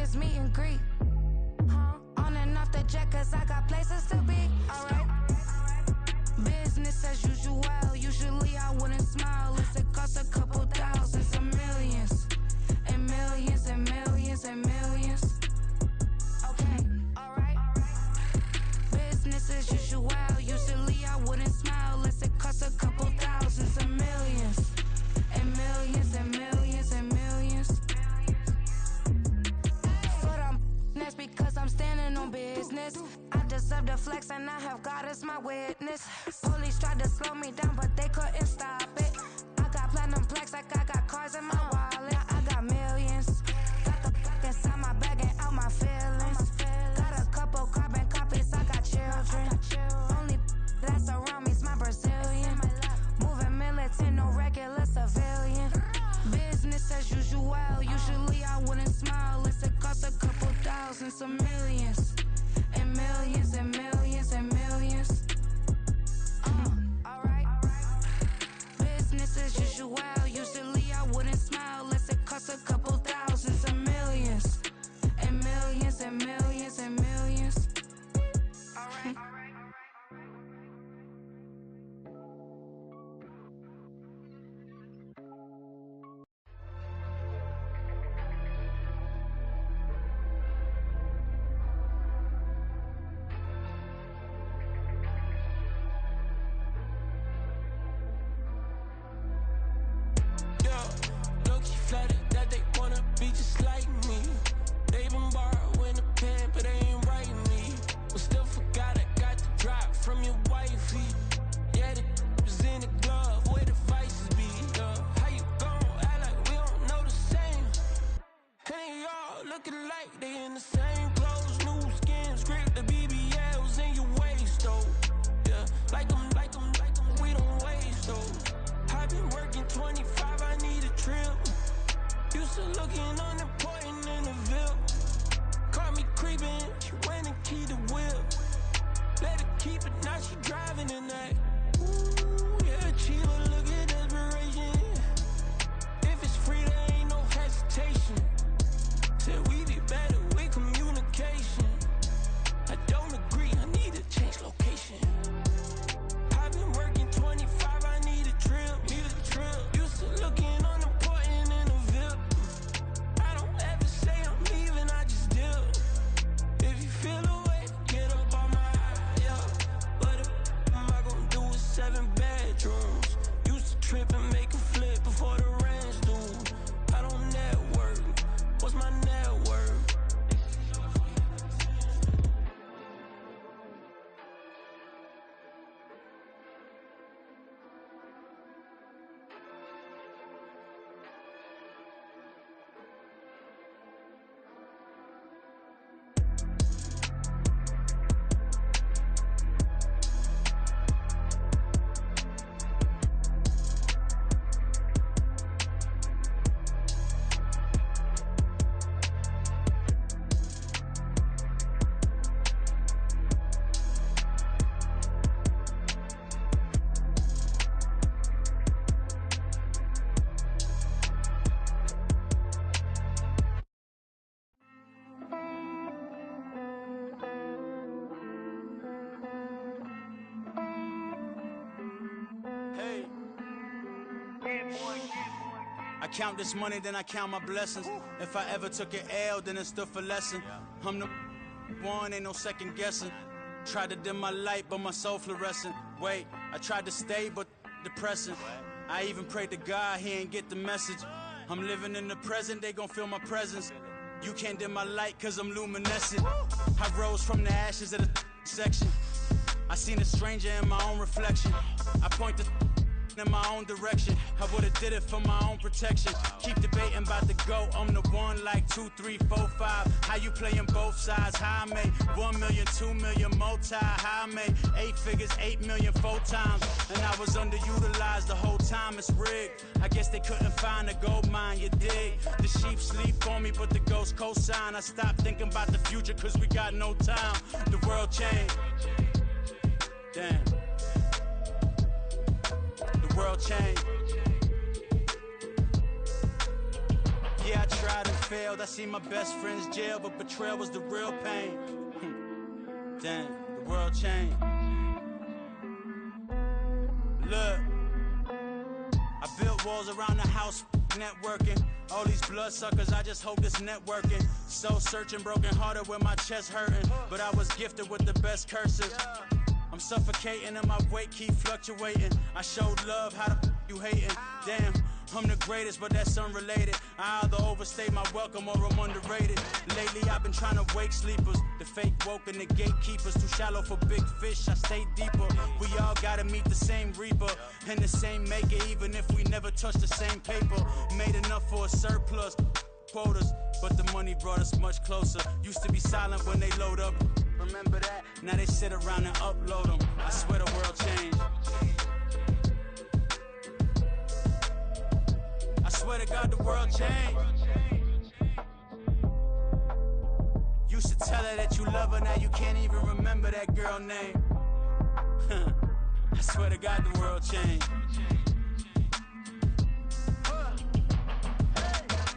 biggest meet and greet. On and off the jet, cause I got places to be. Alright. Business as usual. Usually I wouldn't smile. It costs a couple thousands of millions. And millions and millions and millions. Okay, alright. Business as usual. Usually I wouldn't smile unless it costs a couple thousands of millions. And millions and millions and millions. But that's because I'm standing on business. I deserve the flex and I have God as my witness. Police tried to slow me down but they couldn't stop it. I got platinum plaques like I got cars in my wallet. I got millions. Got the fuck inside my bag and out my feelings. Got a couple carbon copies, I got children. Only that's around me's my Brazilian. Moving militant, no regular civilian. Business as usual. Usually I wouldn't smile unless it costs a couple thousands of millions. And millions and millions and millions. Alright. Business as usual. Usually I wouldn't smile unless it costs a couple thousands of millions. And millions and millions and millions. Alright. Flattered that they wanna be just like me. They been borrowing a pen, but they ain't writing me. But still forgot I got the drop from your wifey. Yeah, the was in the glove where the vices be. How you gon' act like we don't know the same? And they all looking like they in the same clothes, new skins, grip the BBLs in your waist, though. Yeah, like them, we don't waste, though. I've been working 25, I need a trip. Used to looking unimportant in the Ville. Caught me creeping, she went and keyed the wheel. Let her keep it, now she driving in that. Ooh, yeah, Chiva, look at desperation. If it's free, there ain't no hesitation. Said we be better with communication. I don't agree, I need to change location. I've been working 25, I need a trip. Used to looking unimportant in the Ville. I don't ever say I'm leaving, I just deal. If you feel away, get up on my eye, yeah. What am I gonna do with 7 bedrooms? Used to trip and make a flip before the rent's due. I don't network, what's my net worth? I count this money, then I count my blessings. If I ever took an L, then it stood for lesson. I'm the one, ain't no second guessing. Tried to dim my light, but my soul fluorescent. Wait, I tried to stay, but depressing. I even prayed to God, he ain't get the message. I'm living in the present, they gon' feel my presence. You can't dim my light, cause I'm luminescent. I rose from the ashes of the section. I seen a stranger in my own reflection. I point the in my own direction. I would've did it for my own protection. Keep debating about the GOAT. I'm the one like 2, 3, 4, 5. How you playing both sides? How I made 1 million, 2 million multi. How I made 8 figures, 8 million 4 times. And I was underutilized the whole time. It's rigged. I guess they couldn't find a gold mine, you dig? The sheep sleep on me, but the ghost cosign. I stopped thinking about the future cause we got no time. The world changed. Damn. The world changed. Yeah, I tried to failed. I see my best friends jail, but betrayal was the real pain. Damn, the world changed. Look, I built walls around the house, networking. All these bloodsuckers, I just hope this networking. Soul searching, broken hearted with my chest hurting. But I was gifted with the best curses. I'm suffocating and my weight keep fluctuating. I showed love, how the you hating? Damn, I'm the greatest, but that's unrelated. I either overstay my welcome or I'm underrated. Lately I've been trying to wake sleepers. The fake woke and the gatekeepers. Too shallow for big fish, I stay deeper. We all gotta meet the same reaper and the same maker, even if we never touch the same paper. Made enough for a surplus quotas, but the money brought us much closer. Used to be silent when they load up, remember that? Now they sit around and upload them. I swear the world changed. I swear to God the world changed. Used to tell her that you love her, now you can't even remember that girl name. I swear to God the world changed.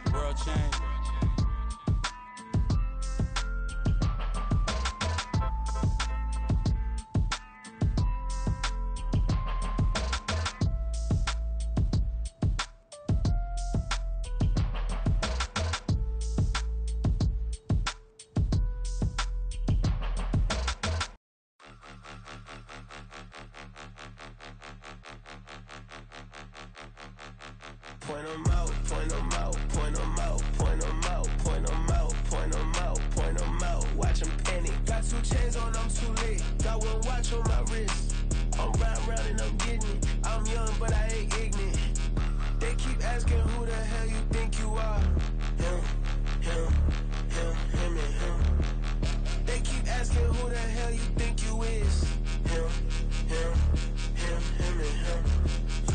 The world changed. Point 'em out, point 'em out, point 'em out, point 'em out, point 'em out, point 'em out, point 'em out. Watch 'em panic. Got 2 chains on, I'm too late. Got 1 watch on my wrist. I'm riding round and I'm getting it. I'm young, but I ain't ignorant. They keep asking who the hell you think you are. Him, him, him, him, and him. They keep asking who the hell you think you is. Him, him, him, him, and him.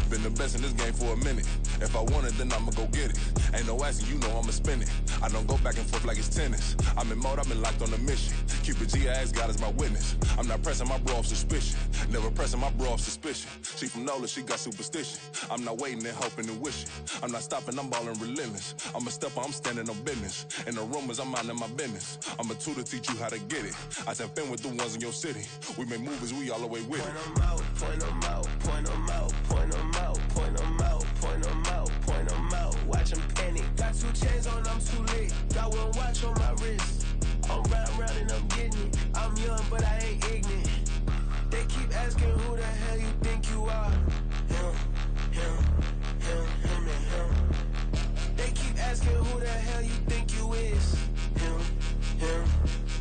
Been the best in this game for a minute. If I want it, then I'ma go get it. Ain't no asking, you know I'ma spin it. I don't go back and forth like it's tennis. I'm in mode, I've been locked on a mission. Cupid G, I ask God as my witness. I'm not pressing my bro off suspicion. Never pressing my bro off suspicion. She from NOLA, she got superstition. I'm not waiting and hoping and wishing. I'm not stopping, I'm balling relentless. I'm a stepper, I'm standing on business. In the rumors, I'm minding my business. I'm a tutor, teach you how to get it. I tap in with the ones in your city. We make movies, we all the way with it. Point 'em out, point 'em out, point 'em out, point 'em out, point 'em out, point 'em out, point 'em out. Watch 'em panic. Got 2 chains on, I'm too late. Got 1 watch on my wrist. I'm riding round and I'm getting it. I'm young, but I ain't ignorant. They keep asking who the hell you think you are. Him, him, him, him, and him. They keep asking who the hell you think you is. Him, him,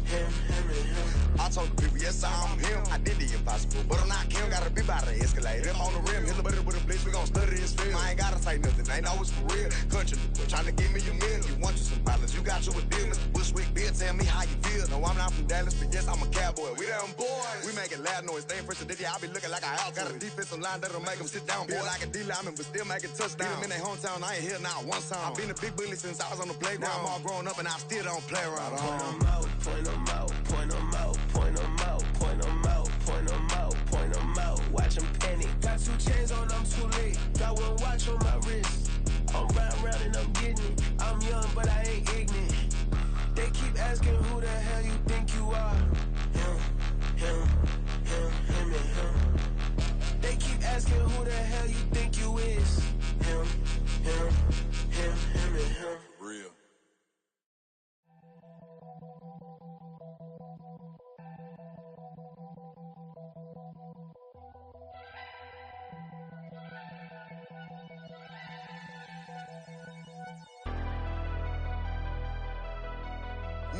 him, him, and him. I told the people, yes, I'm him. I did the impossible, but I'm not Kim. Gotta be by the escalator. I'm on the rim, hit the butter with a blitz. We gon' study this film. I ain't gotta say nothing, ain't always for real. Country, trying to give me a meal. You want you some balance, you got you a deal. Mr. Bushwick, Bill, tell me how you feel. No, I'm not from Dallas, but yes, I'm a cowboy. We them boys. We making loud noise, staying fresh to this. I be looking like a house. Got a defensive line that'll make them sit down. Feel like a D-lineman, but still making touchdowns. Beat them in their hometown, I ain't here now one time. I've been a big bully since I was on the playground. Now I'm all grown up and I still don't play around. Point 'em out, point 'em out, point 'em out, point 'em out, point 'em out, point 'em out, point 'em out. Watch 'em panic. Got 2 chains on, I'm too late. Got 1 watch on my wrist. I'm riding round and I'm getting it. I'm young, but I ain't ignorant. They keep asking who the hell you think you are. Him, him, him, him, and him. They keep asking who the hell you think you is. Him, him, him, him, and him. Real.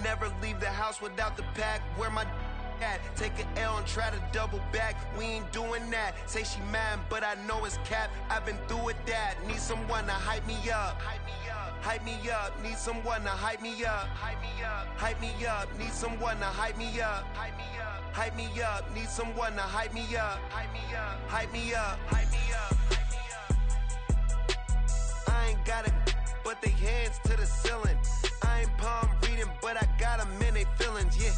Never leave the house without the pack. Where my at? Take an L and try to double back. We ain't doing that. Say she mad, but I know it's cap. I've been through with that. Need someone to hype me up. Hype me up. Need someone to hype me up. Hype me up. Need someone to hype me up. Hype me up. Need someone to hype me up. Hype me up. Hype me up. I ain't got it, but they hands to the ceiling. I ain't palm reading, but I got them in they feelings, yeah.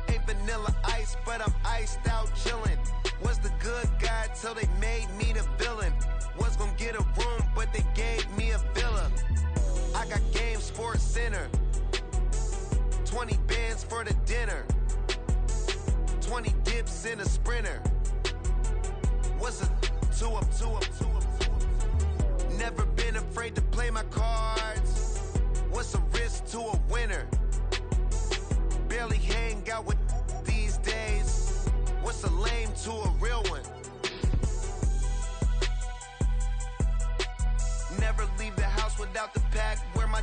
Ain't vanilla ice, but I'm iced out chillin'. Was the good guy till they made me the villain. Was gonna get a room, but they gave me a villa. I got game, Sports Center. 20 bands for the dinner. 20 dips in a sprinter. What's a two up? Never been afraid to play my cards. What's a risk to a winner? Barely hang out with these days. What's a lame to a real one? Never leave the house without the pack. Where my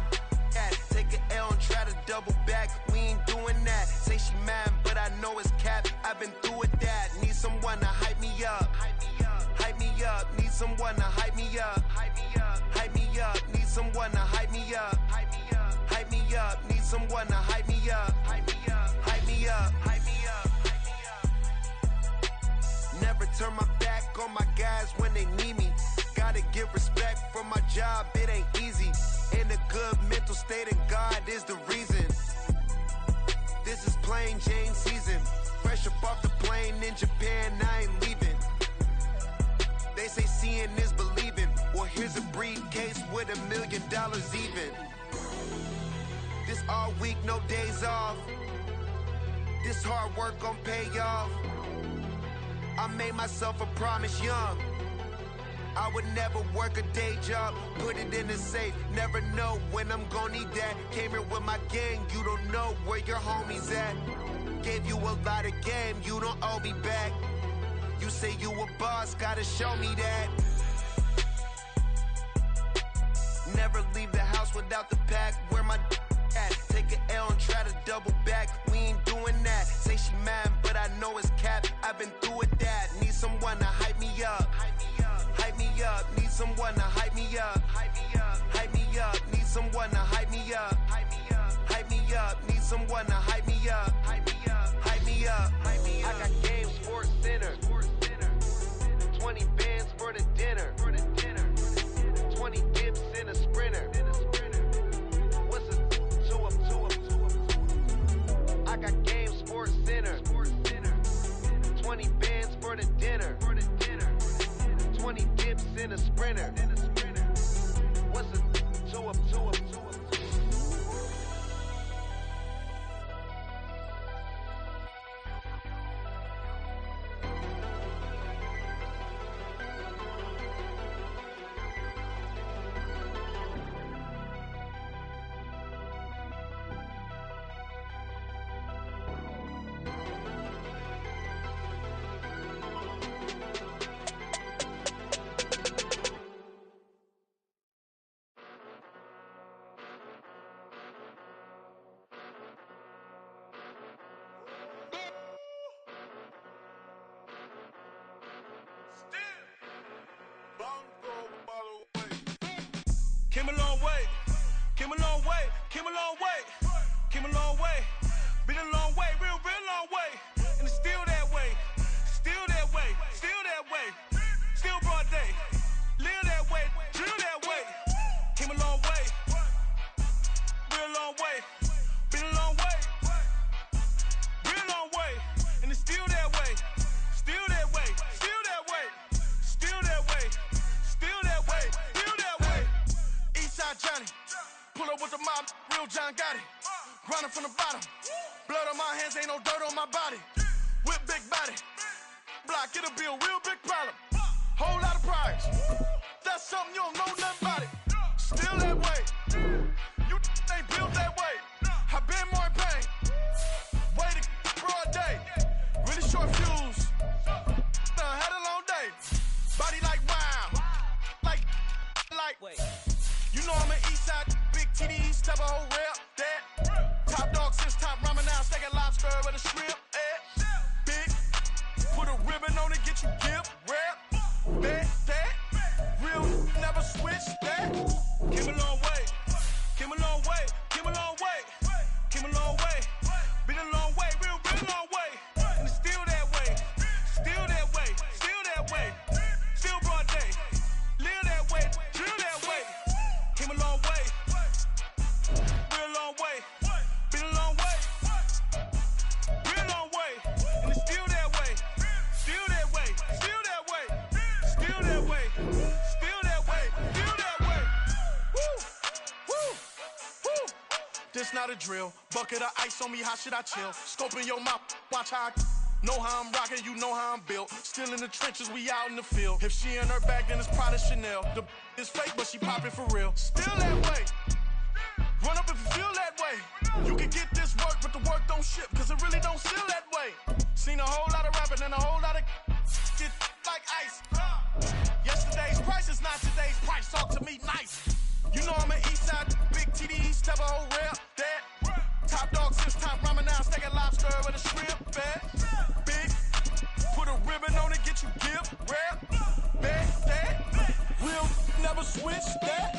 at? Take an L and try to double back. We ain't doing that. Say she mad, but I know it's cap. I've been through with that. Need someone to hype me up. Hype me up. Need someone to hype me up. Hype me up. Need someone to hype me up. Hype me up. Need someone to hype me up. Hype me up. Never turn my back on my guys when they need me. Gotta give respect for my job, it ain't easy. In a good mental state and God is the reason. This is plain Jane season. Fresh up off the plane in Japan, I ain't leaving. They say seeing is believing. Well, here's a briefcase with $1 million even. This all week, no days off. This hard work gon' pay off. I made myself a promise young. I would never work a day job, put it in the safe. Never know when I'm gon' need that. Came here with my gang, you don't know where your homies at. Gave you a lot of game, you don't owe me back. You say you a boss, gotta show me that. Never leave the house without the pack. Where my at? Take an L and try to double back. We ain't doing that. Say she mad, but I know it's cap. I've been through with that. Need someone to hype me up. Hype me up. Need someone to hype me up. Hype me up. Need someone to hype me up. Hype me up. Need someone to hype me up. Hype me up. I got game, Sports Center. 20 bands for the dinner. 20 dips in a sprinter. What's a two up? I got game, Sports Center. 20 bands for the dinner. 20 dips in a sprinter. What's a two up? Came a long way, came a long way, came a long way, came a long way, been a long way, real long way, and it's still that way, still that way, still that way, still broad day, live that way, drill that way, came a long way, real long way, been a long way, real long way, and it's still that way, still that way, still that way, still that way, still that way, still that way. Eastside Johnny, pull up with the mob, real John Gotti. Grinding from the bottom, blood on my hands, ain't no dirt on my body. Whip big body, block, it'll be a real big problem. Whole lot of prize, that's something you don't know nothing about it. Still that way, you ain't built that way. I been more in pain, way to broad day. Really short fuse, had a long day. Body like wow, like. You know I'm an Eastside, big TDs, type of whole rep, that. Top dog since top ramen now, steak lobster with a shrimp, big, put a ribbon on it, get you gift, rep, bet, that. Real, never switch, that. Came a long way, the drill. Bucket of ice on me, how should I chill? Scope in your mouth, watch how I know how I'm rocking, you know how I'm built. Still in the trenches, we out in the field. If she in her bag, then it's Prada Chanel. The is fake, but she popping for real. Still that way. Run up if you feel that way. You can get this work, but the work don't ship, cause it really don't feel that way. Seen a whole lot of rapping and a whole lot of get like ice. Yesterday's price is not today's price. Talk to me nice. You know I'm an east side, big TD, step a whole rep, that. Top dog since top ramen now, steak and lobster with a shrimp, fat. Big, put a ribbon on it, get you gift, rap, bet, that. We'll never switch that.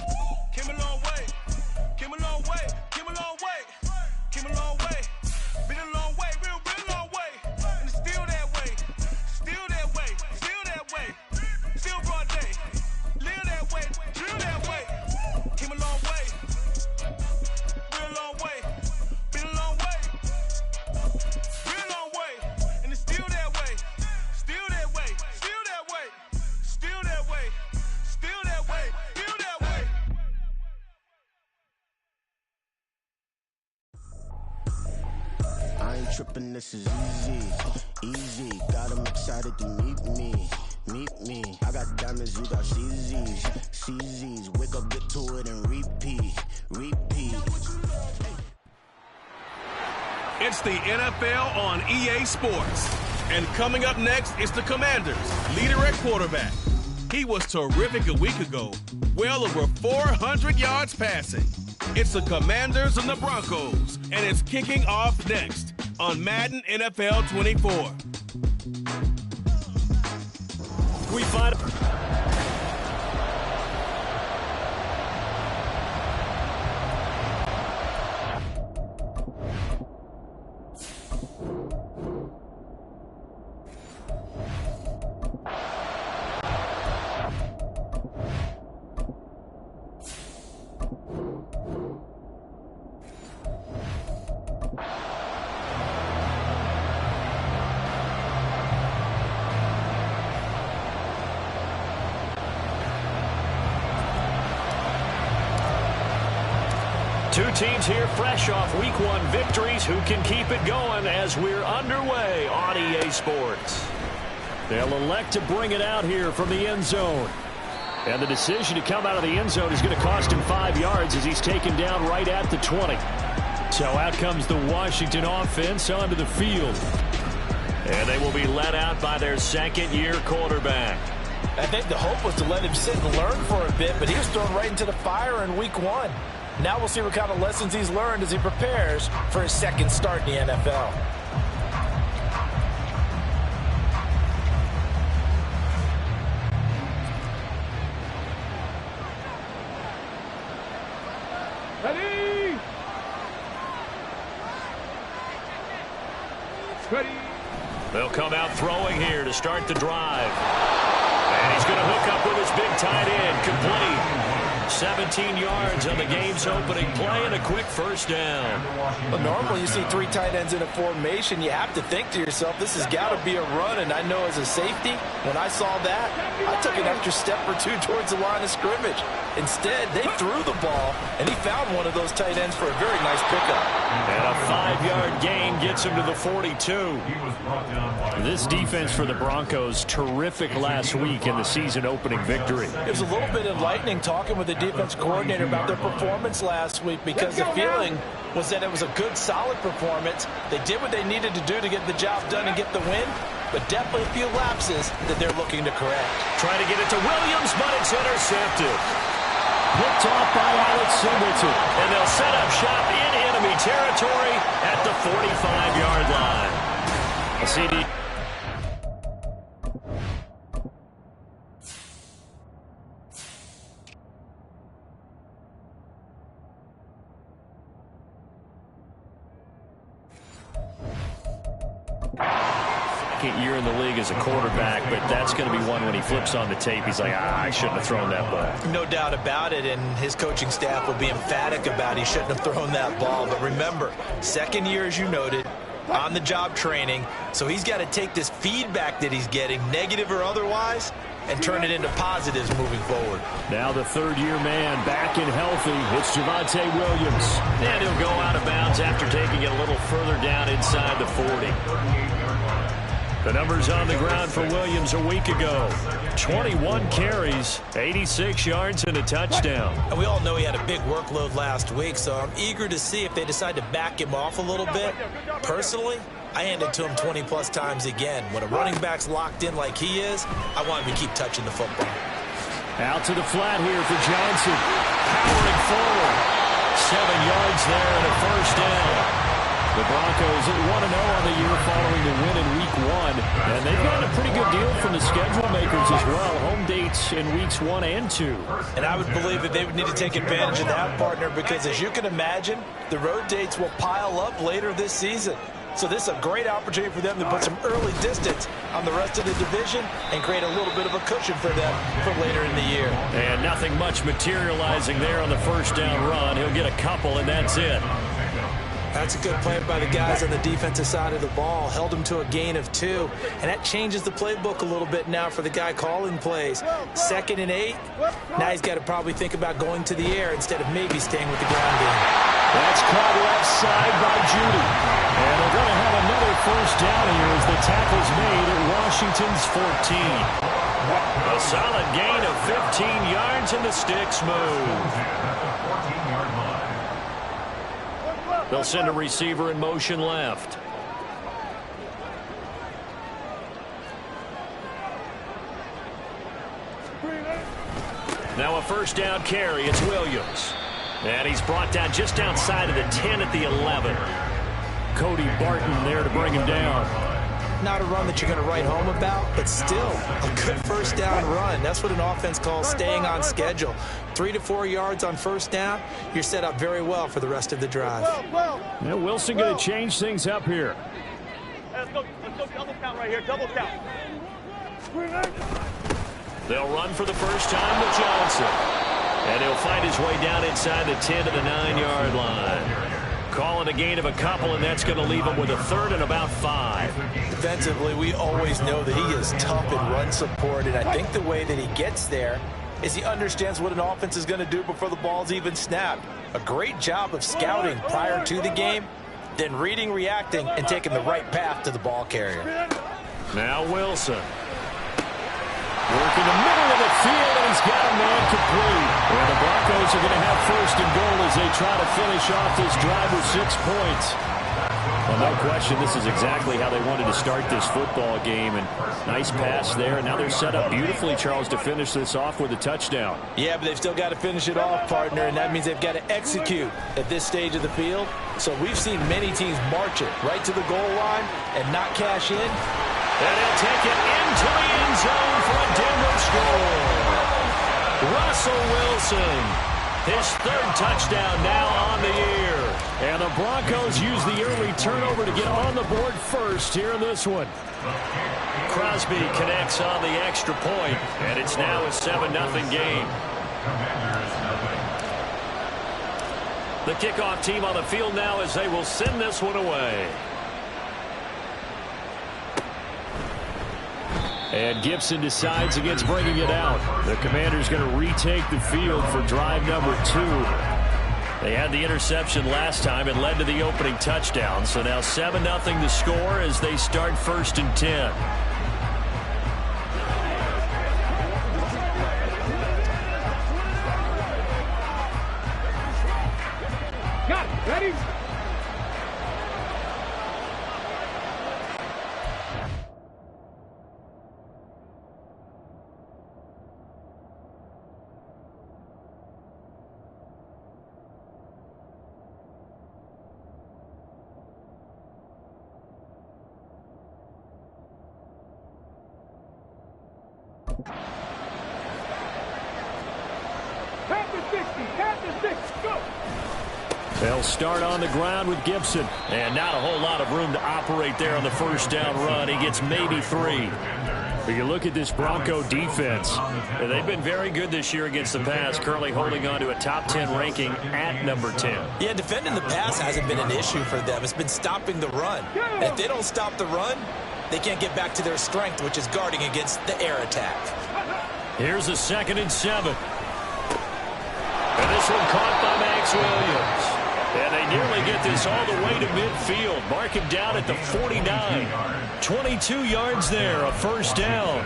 Came a long way, came a long way, came a long way, came a long way. Been a long way, real long way. And it's still that way, still that way, still that way. Still broad day, live that way, drill that way. Came a long way, real long way. Been a long way, real long way. And it's still that way, still that way, still that way, still that way, still that way, still that way. I ain't tripping, this is easy, easy. Got 'em excited to meet me. I got diamonds, you got CZs. Wake up, get to it, and repeat. It's the NFL on EA Sports. And coming up next is the Commanders' leader at quarterback. He was terrific a week ago, well over 400 yards passing. It's the Commanders and the Broncos, and it's kicking off next on Madden NFL 24. We find two teams here fresh off Week 1 victories. Who can keep it going as we're underway on EA Sports? They'll elect to bring it out here from the end zone. And the decision to come out of the end zone is going to cost him 5 yards as he's taken down right at the 20. So out comes the Washington offense onto the field. And they will be let out by their second-year quarterback. I think the hope was to let him sit and learn for a bit, but he was thrown right into the fire in Week 1. Now we'll see what kind of lessons he's learned as he prepares for his second start in the NFL. Ready. They'll come out throwing here to start the drive. And he's going to hook up with his big tight end, complete. 17 yards on the game's opening play and a quick first down. Well, normally you see three tight ends in a formation. You have to think to yourself, this has got to be a run. And I know as a safety, when I saw that, I took an extra step or two towards the line of scrimmage. Instead, they threw the ball, and he found one of those tight ends for a very nice pickup. And a 5-yard gain gets him to the 42. This defense for the Broncos, terrific last week in the season-opening victory. It was a little bit enlightening talking with the defense coordinator about their performance last week, because the feeling was that it was a good, solid performance. They did what they needed to do to get the job done and get the win, but definitely a few lapses that they're looking to correct. Trying to get it to Williams, but it's intercepted. Picked off by Alex Singleton. And they'll set up shop in enemy territory at the 45-yard line. A CD. Second year in the league as a quarterback, but that's going to be one when he flips on the tape. He's like, I shouldn't have thrown that ball. No doubt about it, and his coaching staff will be emphatic about he shouldn't have thrown that ball. But remember, second year, as you noted, on-the-job training, so he's got to take this feedback that he's getting, negative or otherwise, and turn it into positives moving forward. Now the third-year man back and healthy. It's Javonte Williams. And he'll go out of bounds after taking it a little further down inside the 40. The numbers on the ground for Williams a week ago. 21 carries, 86 yards, and a touchdown. And we all know he had a big workload last week, so I'm eager to see if they decide to back him off a little bit. Personally, I hand it to him 20-plus times again. When a running back's locked in like he is, I want him to keep touching the football. Out to the flat here for Johnson. Powering forward. 7 yards there and a first down. The Broncos 1-0 on the year following the win in Week 1. And they've gotten a pretty good deal from the schedule makers as well. Home dates in Weeks 1 and 2. And I would believe that they would need to take advantage of that, partner, because as you can imagine, the road dates will pile up later this season. So this is a great opportunity for them to put some early distance on the rest of the division and create a little bit of a cushion for them for later in the year. And nothing much materializing there on the first down run. He'll get a couple, and that's it. That's a good play by the guys on the defensive side of the ball. Held him to a gain of 2. And that changes the playbook a little bit now for the guy calling plays. 2nd and 8. Now he's got to probably think about going to the air instead of maybe staying with the ground game. That's caught left side by Judy. And they're going to have another first down here as the tackle's made at Washington's 14. A solid gain of 15 yards and the sticks move. They'll send a receiver in motion left. Now a first down carry. It's Williams. And he's brought down just outside of the 10 at the 11. Cody Barton there to bring him down. Not a run that you're going to write home about, but still a good first down run. That's what an offense calls staying on schedule. 3 to 4 yards on first down, you're set up very well for the rest of the drive. Now Wilson going to change things up here. Let's go double count right here, double count. They'll run for the first time with Johnson. And he'll find his way down inside the 10 to the 9-yard line. Calling a gain of a couple, and that's going to leave him with a 3rd and about 5. Defensively, we always know that he is tough in run support, and I think the way that he gets there is he understands what an offense is going to do before the ball's even snapped. A great job of scouting prior to the game, then reading, reacting, and taking the right path to the ball carrier. Now Wilson. Working the middle of the field, and he's got a man complete. And the Broncos are going to have 1st and goal as they try to finish off this drive with 6 points. Well, no question, this is exactly how they wanted to start this football game. And nice pass there. And now they're set up beautifully, Charles, to finish this off with a touchdown. Yeah, but they've still got to finish it off, partner, and that means they've got to execute at this stage of the field. So we've seen many teams march it right to the goal line and not cash in. And he'll take it into the end zone for a Denver score. Russell Wilson, his 3rd touchdown now on the year. And the Broncos use the early turnover to get on the board first here in this one. Crosby connects on the extra point, and it's now a 7-0 game. The kickoff team on the field now as they will send this one away. And Gibson decides against bringing it out. The Commanders going to retake the field for drive number 2. They had the interception last time and led to the opening touchdown. So now 7-0 to score as they start 1st and 10. Got it. Ready? They'll start on the ground with Gibson. And not a whole lot of room to operate there on the first down run. He gets maybe 3. But you look at this Bronco defense. They've been very good this year against the pass, currently holding on to a top 10 ranking at number 10. Yeah, defending the pass hasn't been an issue for them. It's been stopping the run. And if they don't stop the run, they can't get back to their strength, which is guarding against the air attack. Here's a 2nd and 7. And this one caught by Max Williams. And they nearly get this all the way to midfield. Mark him down at the 49. 22 yards there, a first down.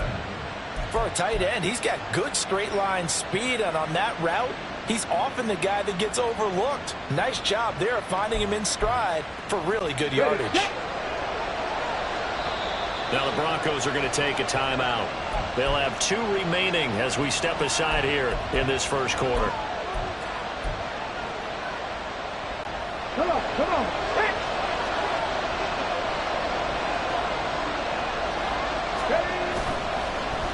For a tight end, he's got good straight line speed, and on that route, he's often the guy that gets overlooked. Nice job there of finding him in stride for really good yardage. Now the Broncos are going to take a timeout. They'll have 2 remaining as we step aside here in this first quarter. Come on. Hey.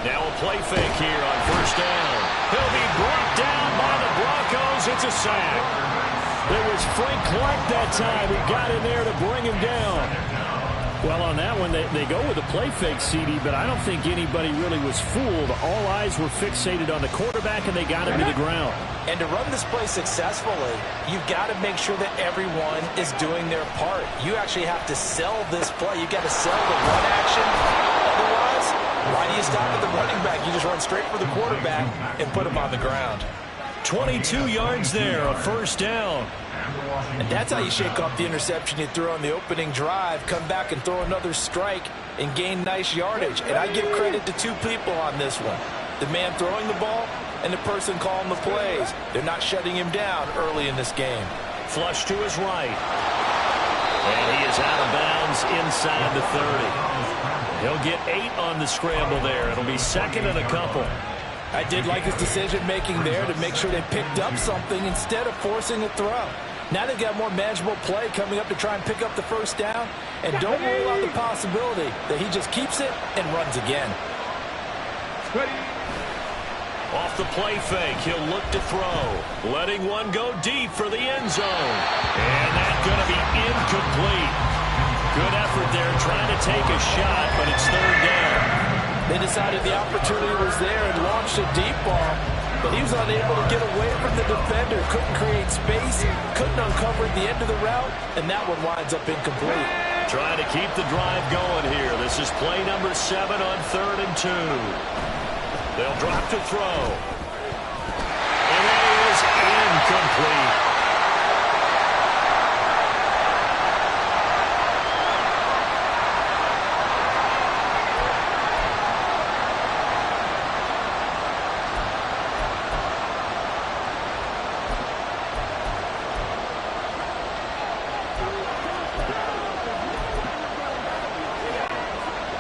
Now a play fake here on first down. He'll be brought down by the Broncos. It's a sack. It was Frank Clark that time who got in there to bring him down. Well, on that one, they go with a play fake, CD, but I don't think anybody really was fooled. All eyes were fixated on the quarterback, and they got him to the ground. And to run this play successfully, you've got to make sure that everyone is doing their part. You actually have to sell this play. You've got to sell the run action. Otherwise, why do you stop at the running back? You just run straight for the quarterback and put him on the ground. 22 yards there, a first down. And that's how you shake off the interception you threw on the opening drive, come back and throw another strike and gain nice yardage. And I give credit to 2 people on this one. The man throwing the ball and the person calling the plays. They're not shutting him down early in this game. Flush to his right. And he is out of bounds inside the 30. He'll get 8 on the scramble there. It'll be 2nd and a couple. I did like his decision-making there to make sure they picked up something instead of forcing a throw. Now they've got more manageable play coming up to try and pick up the first down. And don't rule out the possibility that he just keeps it and runs again. Off the play fake, he'll look to throw. Letting one go deep for the end zone. And that's going to be incomplete. Good effort there trying to take a shot, but it's 3rd down. They decided the opportunity was there and launched a deep ball, but he was unable to get away from the defender, couldn't create space, couldn't uncover at the end of the route, and that one winds up incomplete. Trying to keep the drive going here. This is play number 7 on 3rd and 2. They'll drop to throw. And it is incomplete.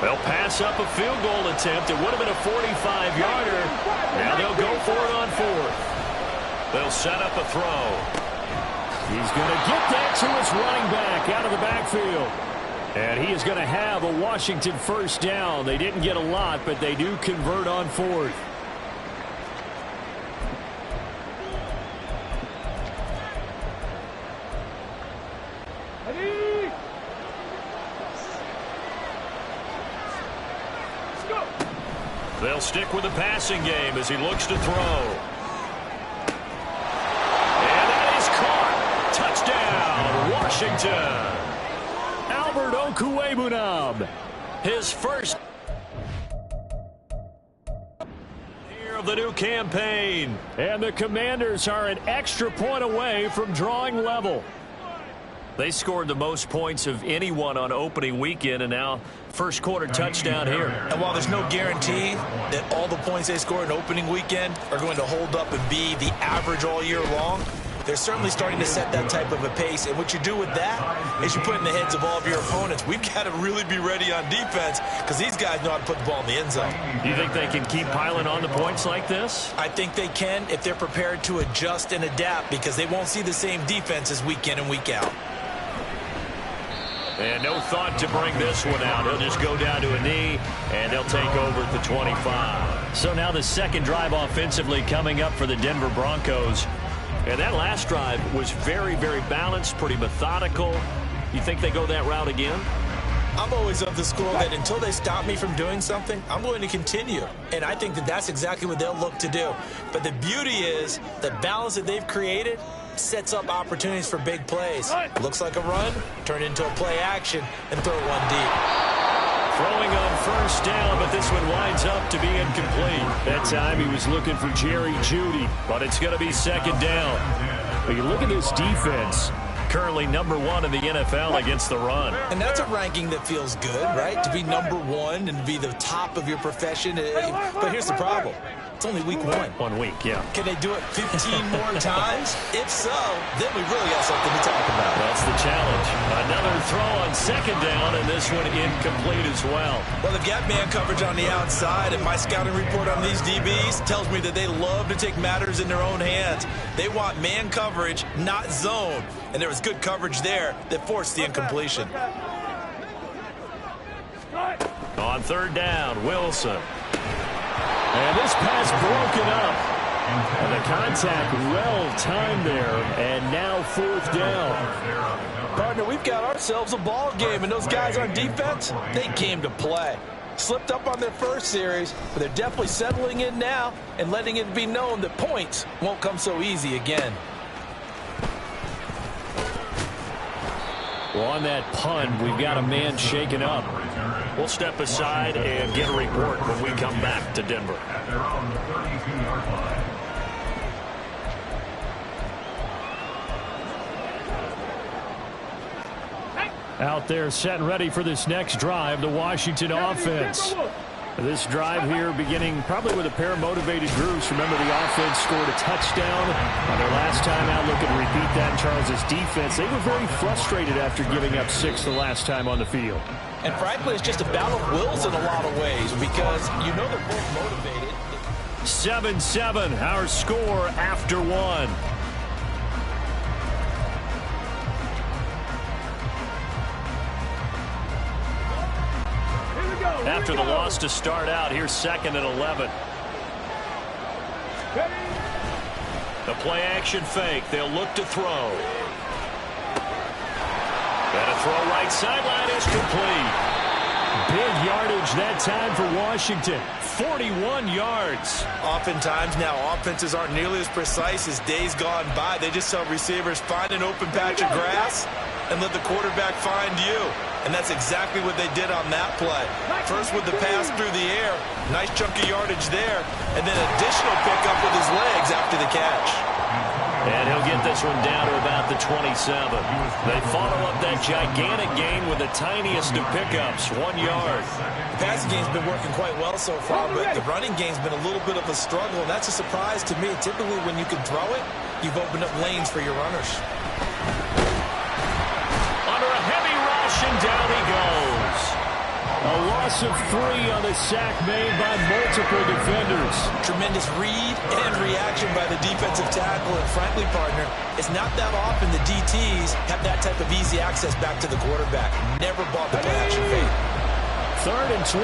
They'll pass up a field goal attempt. It would have been a 45-yarder. Now they'll go for it on 4th. They'll set up a throw. He's going to get that to his running back out of the backfield. And he is going to have a Washington first down. They didn't get a lot, but they do convert on 4th. They'll stick with the passing game as he looks to throw. And that is caught. Touchdown, Washington. Albert Okwuegbunam, his first year of the new campaign. And the Commanders are an extra point away from drawing level. They scored the most points of anyone on opening weekend, and now first quarter touchdown here. And while there's no guarantee that all the points they score in opening weekend are going to hold up and be the average all year long, they're certainly starting to set that type of a pace. And what you do with that is you put in the heads of all of your opponents, we've got to really be ready on defense because these guys know how to put the ball in the end zone. Do you think they can keep piling on the points like this? I think they can if they're prepared to adjust and adapt because they won't see the same defenses week in and week out. And no thought to bring this one out. He'll just go down to a knee, and they'll take over at the 25. So now the second drive offensively coming up for the Denver Broncos. And that last drive was very, very balanced, pretty methodical. You think they go that route again? I'm always of the school that until they stop me from doing something, I'm going to continue. And I think that that's exactly what they'll look to do. But the beauty is the balance that they've created sets up opportunities for big plays. Looks like a run, turn into a play action, and throw one deep. Throwing on first down, but this one winds up to be incomplete. That time he was looking for Jerry Jeudy, but it's going to be second down. But you look at this defense, currently number 1 in the NFL against the run. And that's a ranking that feels good, right? To be number 1 and be the top of your profession. But here's the problem. It's only week 1. 1 week, yeah. Can they do it 15 more times? If so, then we really got something to talk about. That's the challenge. Another throw on second down, and this one incomplete as well. Well, they've got man coverage on the outside, and my scouting report on these DBs tells me that they love to take matters in their own hands. They want man coverage, not zone. And there was good coverage there that forced the incompletion. On third down, Wilson. And this pass broken up. And the contact well-timed there. And now fourth down. Partner, we've got ourselves a ball game. And those guys on defense, they came to play. Slipped up on their first series, but they're definitely settling in now and letting it be known that points won't come so easy again. Well, on that punt, we've got a man shaken up. We'll step aside and get a report when we come back to Denver. Out there set and ready for this next drive, the Washington offense. This drive here beginning probably with a pair of motivated groups. Remember, the offense scored a touchdown on their last time out. Looking to repeat that in Charles's defense. They were very frustrated after giving up 6 the last time on the field. And frankly, it's just a battle of wills in a lot of ways because you know they're both motivated. 7-7, our score after 1. After the loss to start out, here's 2nd and 11. The play action fake. They'll look to throw. And a throw right sideline is complete. Big yardage that time for Washington. 41 yards. Oftentimes now offenses aren't nearly as precise as days gone by. They just tell receivers, find an open patch of grass and let the quarterback find you. And that's exactly what they did on that play. First with the pass through the air, nice chunk of yardage there, and then additional pickup with his legs after the catch. And he'll get this one down to about the 27. They follow up that gigantic gain with the tiniest of pickups, 1 yard. The passing game's been working quite well so far, but the running game's been a little bit of a struggle, and that's a surprise to me. Typically when you can throw it, you've opened up lanes for your runners. Under a heavy rush, and down he goes. A loss of 3 on the sack made by multiple defenders. Tremendous read and reaction by the defensive tackle. And frankly, partner, it's not that often the DTs have that type of easy access back to the quarterback. Never bought the play action fake. 3rd and 12.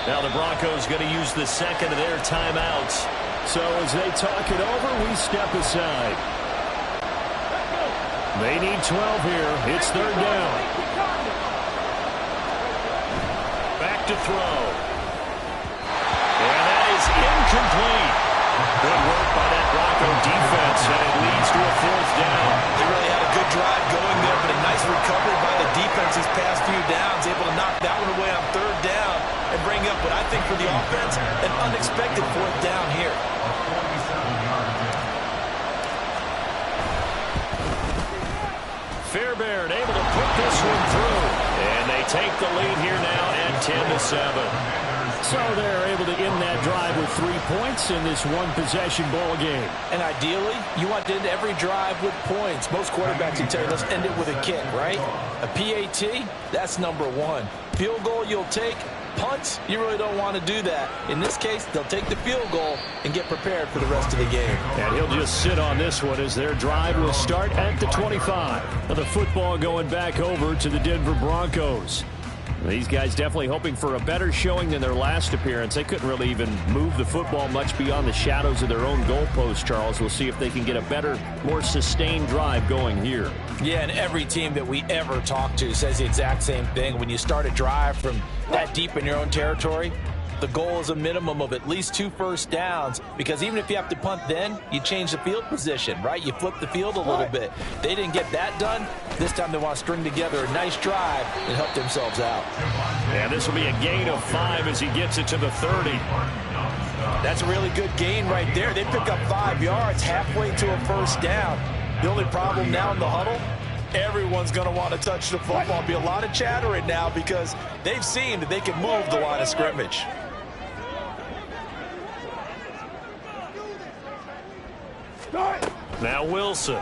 Now the Broncos going to use the second of their timeouts. So as they talk it over, we step aside. They need 12 here. It's 3rd down. Back to throw. And that is incomplete. Good work by that Bronco defense, and it leads to a 4th down. They really had a good drive going there, but a nice recovery by the defense these past few downs, able to knock that one away on 3rd down and bring up what I think for the offense, an unexpected 4th down here. Fairbairn able to put this one through. And they take the lead here now at 10-7. So they're able to end that drive with 3 points in this one-possession ball game. And ideally, you want to end every drive with points. Most quarterbacks would tell you, let's end it with a kick, right? A PAT, that's number 1. Field goal you'll take. Punts, you really don't want to do that. In this case, they'll take the field goal and get prepared for the rest of the game. And he'll just sit on this one as their drive will start at the 25. Now the football going back over to the Denver Broncos. These guys definitely hoping for a better showing than their last appearance. They couldn't really even move the football much beyond the shadows of their own goalpost, Charles. We'll see if they can get a better, more sustained drive going here. Yeah, and every team that we ever talk to says the exact same thing. When you start a drive from that deep in your own territory, The goal is a minimum of at least 2 first downs, because even if you have to punt then, you change the field position, right? You flip the field a little bit. They didn't get that done. This time they want to string together a nice drive and help themselves out. And this will be a gain of 5 as he gets it to the 30. That's a really good gain right there. They pick up 5 yards halfway to a first down. The only problem now in the huddle, everyone's going to want to touch the football. There'll be a lot of chattering now because they've seen that they can move the line of scrimmage. Now Wilson.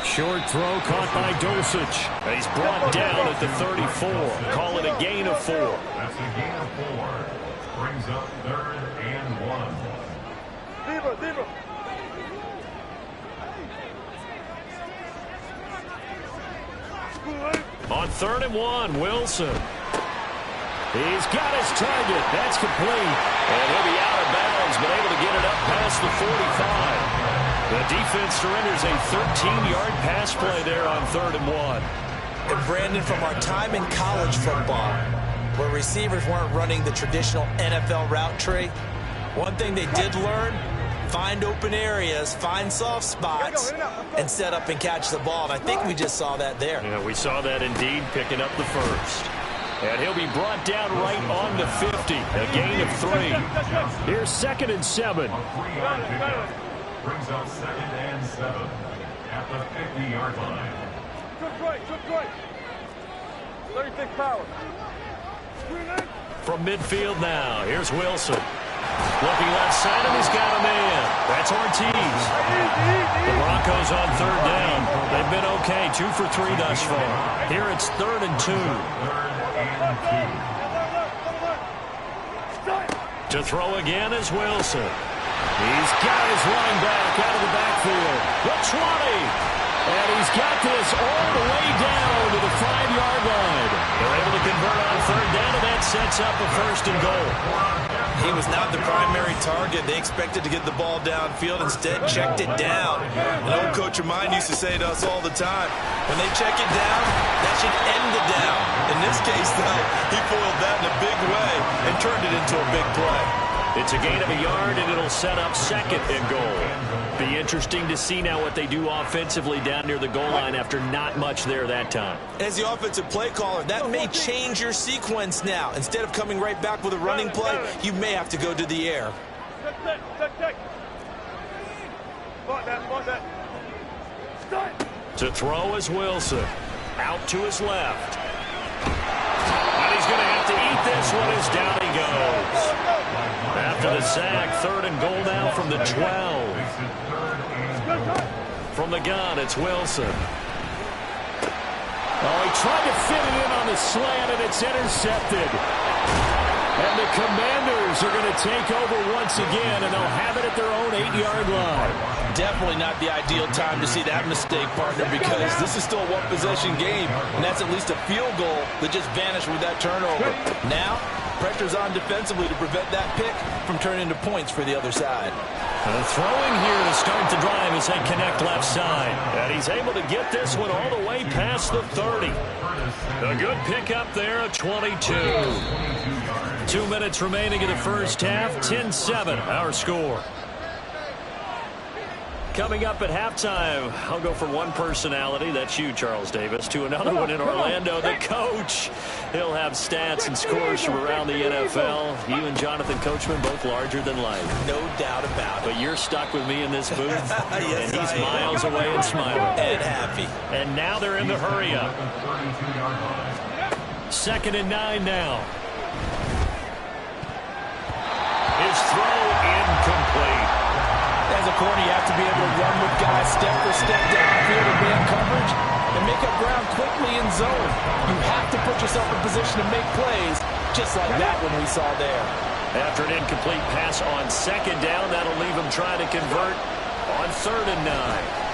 Short throw caught by Dosich. He's brought down at the 34. Call it a gain of 4. That's a gain of 4. Brings up 3rd and 1. Zebra. On 3rd and 1, Wilson. He's got his target. That's complete. And he'll be out of bounds, but able to get it up past the 45. The defense surrenders a 13-yard pass play there on 3rd and 1. And Brandon, from our time in college football, where receivers weren't running the traditional NFL route tree, one thing they did learn, find open areas, find soft spots, and set up and catch the ball. And I think we just saw that there. Yeah, we saw that indeed, picking up the first. And he'll be brought down right on the 50. A gain of 3. Here's 2nd and 7. Brings up 2nd and 7 at the 50-yard line. Took right. 36 power. From midfield now, here's Wilson. Looking left side, and he's got a man. That's Ortiz. The Broncos on 3rd down. They've been okay, 2 for 3 thus far. Here it's 3rd and 2. 3rd and 2. To throw again is Wilson. He's got his running back out of the backfield. The 20. And he's got this all the way down to the 5-yard line. They're able to convert on 3rd down, and that sets up a 1st and goal. He was not the primary target. They expected to get the ball downfield. Instead, checked it down. An old coach of mine used to say to us all the time, when they check it down, that should end the down. In this case, though, he foiled that in a big way and turned it into a big play. It's a gain of a yard, and it'll set up 2nd and goal. Be interesting to see now what they do offensively down near the goal line after not much there that time. As the offensive play caller, that may change your sequence now. Instead of coming right back with a running play, you may have to go to the air. To throw is Wilson. Out to his left. And he's going to have to eat this one as down he goes. After the sack, 3rd and goal now from the 12. From the gun, it's Wilson. Oh, he tried to fit it in on the slant, and it's intercepted. And the Commanders are going to take over once again, and they'll have it at their own 8-yard line. Definitely not the ideal time to see that mistake, partner, because this is still a one-possession game, and that's at least a field goal that just vanished with that turnover. Now, pressure's on defensively to prevent that pick from turning into points for the other side. Throwing here to start the drive as they connect left side. And he's able to get this one all the way past the 30. A good pickup there at 22. 2 minutes remaining in the first half. 10-7 our score. Coming up at halftime, I'll go from one personality, that's you, Charles Davis, to another one in Orlando, the coach. He'll have stats and scores from around the NFL. You and Jonathan Coachman, both larger than life. No doubt about it. But you're stuck with me in this booth, yes, and he's miles away and smiling. And happy. And now they're in the hurry-up. 2nd and 9 now. His throw incomplete. As a corner, you have to be able to run with guys step for step downfield and man coverage and make up ground quickly in zone. You have to put yourself in position to make plays, just like that one we saw there. After an incomplete pass on 2nd down, that'll leave him trying to convert on 3rd and 9.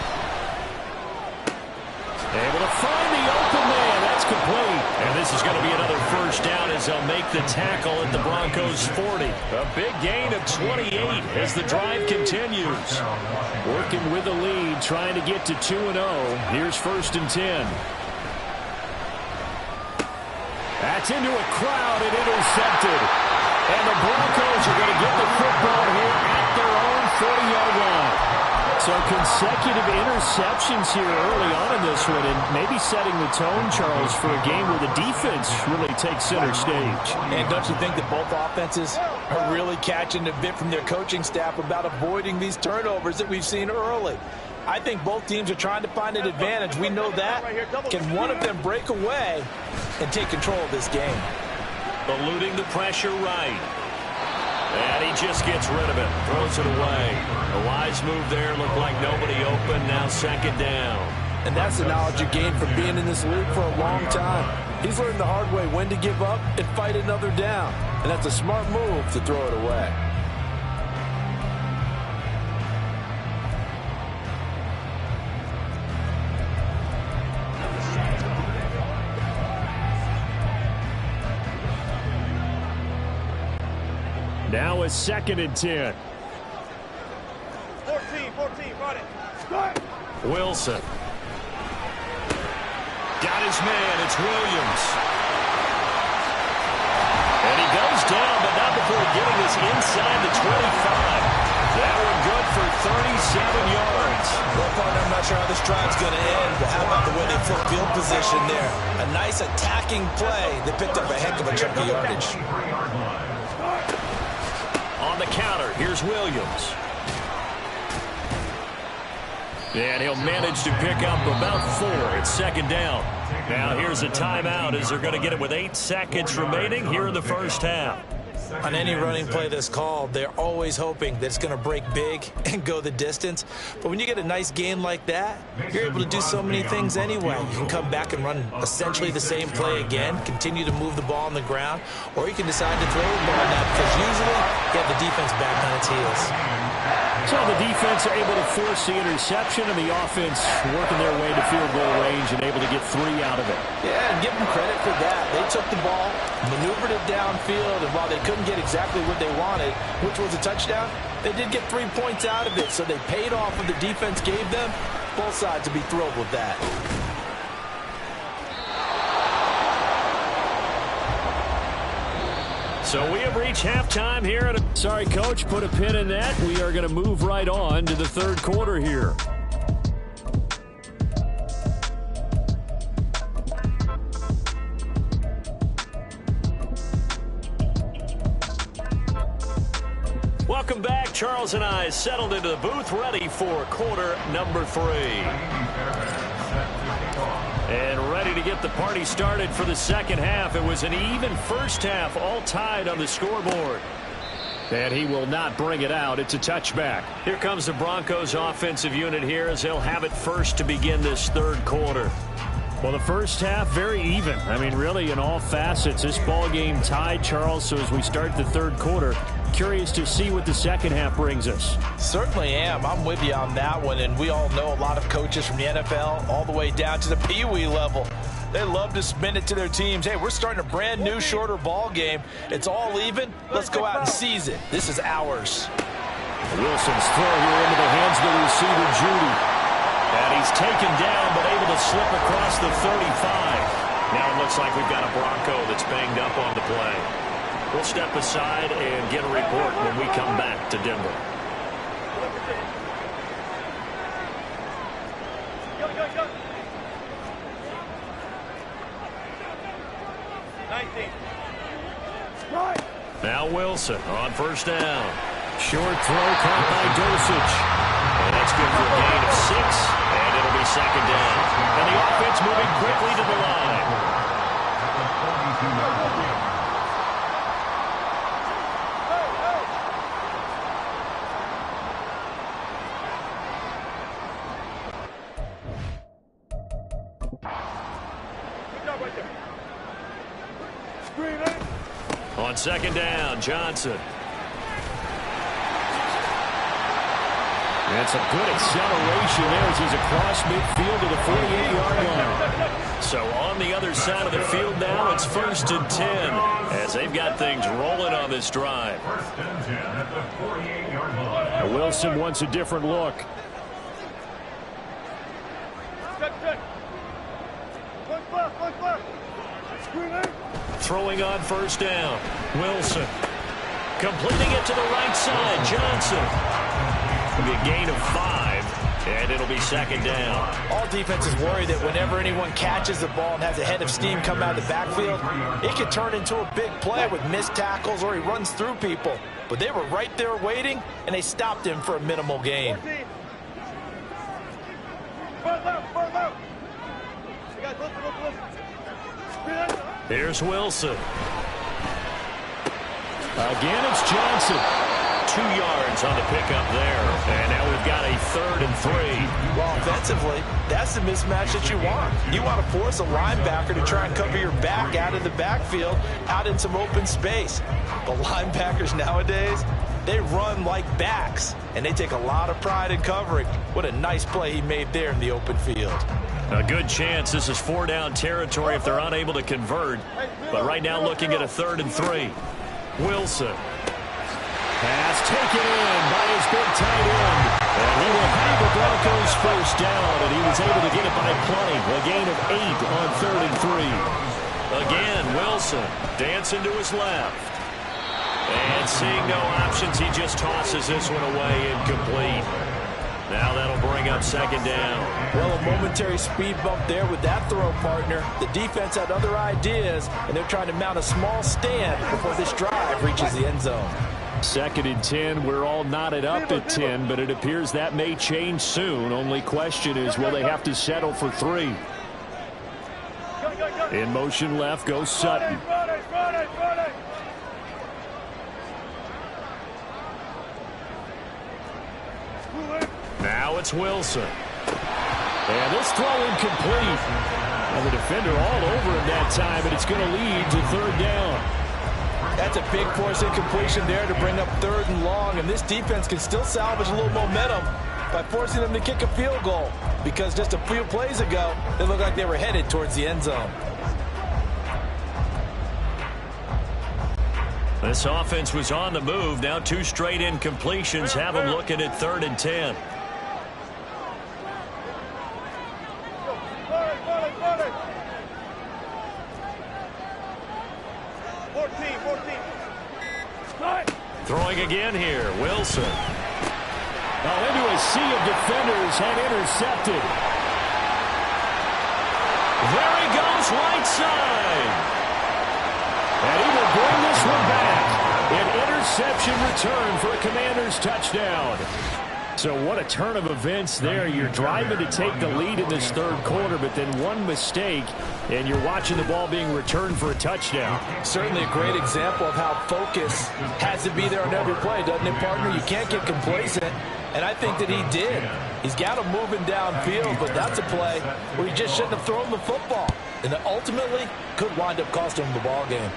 Able to find the open man. That's complete. And this is going to be another first down as they'll make the tackle at the Broncos' 40. A big gain of 28 as the drive continues. Working with the lead, trying to get to 2-0. Here's 1st and 10. That's into a crowd and intercepted. And the Broncos are going to get the football here at their own 40-yard line. So consecutive interceptions here early on in this one, and maybe setting the tone, Charles, for a game where the defense really takes center stage. And don't you think that both offenses are really catching a bit from their coaching staff about avoiding these turnovers that we've seen early? I think both teams are trying to find an advantage. We know that. Can one of them break away and take control of this game? Eluding the pressure right. And he just gets rid of it. Throws it away. A wise move there. Looked like nobody open. Now second down. And that's the knowledge you gain from being in this league for a long time. He's learned the hard way when to give up and fight another down. And that's a smart move to throw it away. Now a 2nd and 10. 14, run it. Wilson. Got his man. It's Williams. And he goes down, but not before getting this inside the 25. That one good for 37 yards. Well, partner, I'm not sure how this drive's going to end, but how about the way they flip field position there? A nice attacking play that picked up a heck of a chunk of yardage. On the counter, here's Williams. And he'll manage to pick up about 4. It's second down. Now here's a timeout as they're going to get it with 8 seconds remaining here in the first half. On any running play that's called, they're always hoping that it's going to break big and go the distance. But when you get a nice gain like that, you're able to do so many things anyway. You can come back and run essentially the same play again, continue to move the ball on the ground, or you can decide to throw the ball now because usually you have the defense back on its heels. So the defense are able to force the interception, and the offense working their way to field goal range and able to get 3 out of it. Yeah, and give them credit for that. They took the ball, maneuvered it downfield, and while they couldn't get exactly what they wanted, which was a touchdown, they did get 3 points out of it. So they paid off what the defense gave them. Both sides would be thrilled with that. So we have reached halftime here. Sorry, Coach, put a pin in that. We are going to move right on to the third quarter here. Welcome back. Charles and I settled into the booth, ready for quarter number 3. And ready to get the party started for the second half. It was an even first half, all tied on the scoreboard. And he will not bring it out. It's a touchback. Here comes the Broncos offensive unit here as they'll have it first to begin this third quarter. Well, the first half, very even. I mean, really, in all facets, this ball game tied, Charles. So as we start the third quarter, curious to see what the second half brings us. Certainly am. I'm with you on that one. And we all know a lot of coaches from the NFL all the way down to the Pee Wee level. They love to spin it to their teams. Hey, we're starting a brand new, shorter ball game. It's all even. Let's go out and seize it. This is ours. Wilson's throw here into the hands of the receiver, Judy. And he's taken down, but able to slip across the 35. Now it looks like we've got a Bronco that's banged up on the play. We'll step aside and get a report when we come back to Denver. Go. 19. Now Wilson on first down. Short throw caught by Dosage. And that's good for a gain of 6, and it'll be second down. And the offense moving quickly to the line. On second down, Johnson. That's a good acceleration there as he's across midfield to the 48-yard line. So on the other side of the field now, it's 1st and 10 as they've got things rolling on this drive. First and 10 at the 48-yard line. Wilson wants a different look. Good. Push left. Screen in. throwing on first down. Wilson completing it to the right side. Johnson. It'll be a gain of 5, and it'll be second down. All defenses worry that whenever anyone catches the ball and has a head of steam come out of the backfield, it can turn into a big play with missed tackles or he runs through people. But they were right there waiting, and they stopped him for a minimal gain. Here's Wilson. Again, it's Johnson. 2 yards on the pickup there. And now we've got a 3rd and 3. Well, offensively, that's the mismatch that you want. You want to force a linebacker to try and cover your back out of the backfield, out in some open space. The linebackers nowadays, they run like backs, and they take a lot of pride in covering. What a nice play he made there in the open field. A good chance this is 4-down territory if they're unable to convert. But right now looking at a 3rd and 3. Wilson. Pass taken in by his big tight end. And he will have the Broncos first down, and he was able to get it by plenty. A gain of 8 on 3rd and 3. Again, Wilson dancing to his left. And seeing no options, he just tosses this one away incomplete. Now that'll bring up second down. Well, a momentary speed bump there with that throw, partner. The defense had other ideas, and they're trying to mount a small stand before this drive reaches the end zone. 2nd and 10. We're all knotted up at 10, but it appears that may change soon. Only question is, will they have to settle for 3? In motion left goes Sutton. Now it's Wilson. And this throw incomplete. And the defender all over him that time, and it's going to lead to 3rd down. That's a big force incompletion there to bring up 3rd and long, and this defense can still salvage a little momentum by forcing them to kick a field goal, because just a few plays ago, they looked like they were headed towards the end zone. This offense was on the move. Now 2 straight incompletions have them looking at 3rd and 10. Throwing again here, Wilson. Into a sea of defenders and intercepted. There he goes, right side. And he will bring this one back. An interception return for a Commanders touchdown. So what a turn of events there. You're driving to take the lead in this 3rd quarter, but then one mistake, and you're watching the ball being returned for a touchdown. Certainly a great example of how focus has to be there on every play, doesn't it, partner? You can't get complacent, and I think that he did. He's got him moving downfield, but that's a play where he just shouldn't have thrown the football, and that ultimately could wind up costing him the ball game.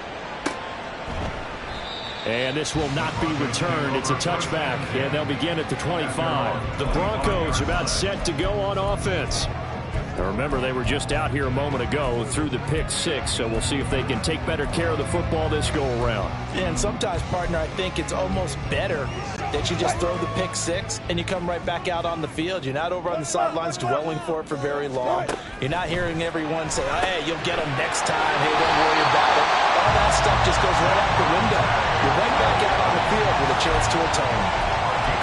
And this will not be returned. It's a touchback, and they'll begin at the 25. The Broncos are about set to go on offense. Now remember, they were just out here a moment ago through the pick 6, so we'll see if they can take better care of the football this go-around. Yeah, and sometimes, partner, I think it's almost better that you just throw the pick 6 and you come right back out on the field. You're not over on the sidelines dwelling for it for very long. You're not hearing everyone say, oh, hey, you'll get them next time. Hey, don't worry about it. All that stuff just goes right out the window. You're right back out on the field with a chance to atone.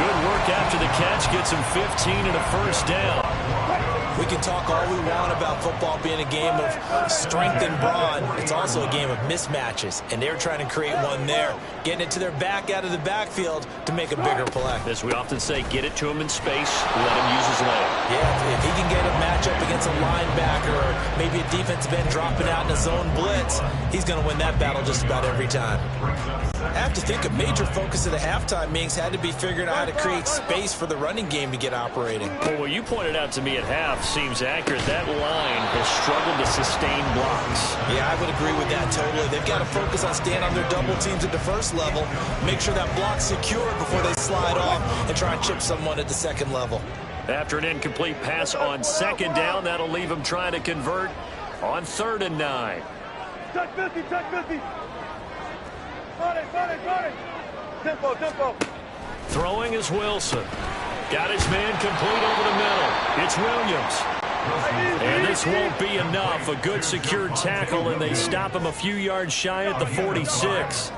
Good work after the catch. Gets him 15 and a first down. We can talk all we want about football being a game of strength and brawn. It's also a game of mismatches, and they're trying to create one there, getting it to their back out of the backfield to make a bigger play. As we often say, get it to him in space, let him use his leg. Yeah, if he can get a matchup against a linebacker or maybe a defensive end dropping out in a zone blitz, he's going to win that battle just about every time. I have to think a major focus of the halftime meetings had to be figuring out how to create space for the running game to get operating. Well, what you pointed out to me at half seems accurate. That line has struggled to sustain blocks. Yeah, I would agree with that totally. They've got to focus on staying on their double teams at the first level, make sure that block's secure before they slide off and try and chip someone at the second level. After an incomplete pass on second down, that'll leave them trying to convert on 3rd and 9. Check 50, check 50. Got it. Tempo. Throwing is Wilson. Got his man complete over the middle. It's Williams. And this won't be enough. A good secured tackle, and they stop him a few yards shy at the 46.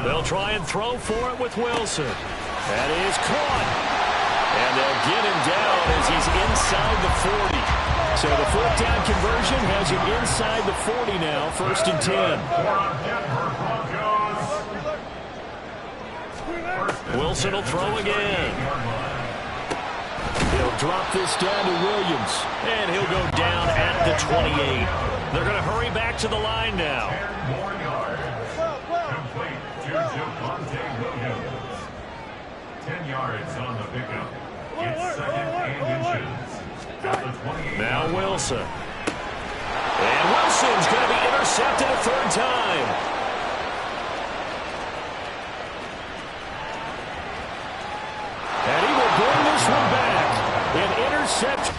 They'll try and throw for it with Wilson. That is caught. And they'll get him down as he's inside the 40. So the fourth down conversion has him inside the 40 now, 1st and 10. Wilson will throw again. He'll drop this down to Williams, and he'll go down at the 28. They're going to hurry back to the line now. 10 yards on the pickup. It's 2nd and inches. At the 28. Now Wilson. And Wilson's going to be intercepted a 3rd time. And he will bring this one back. An interception.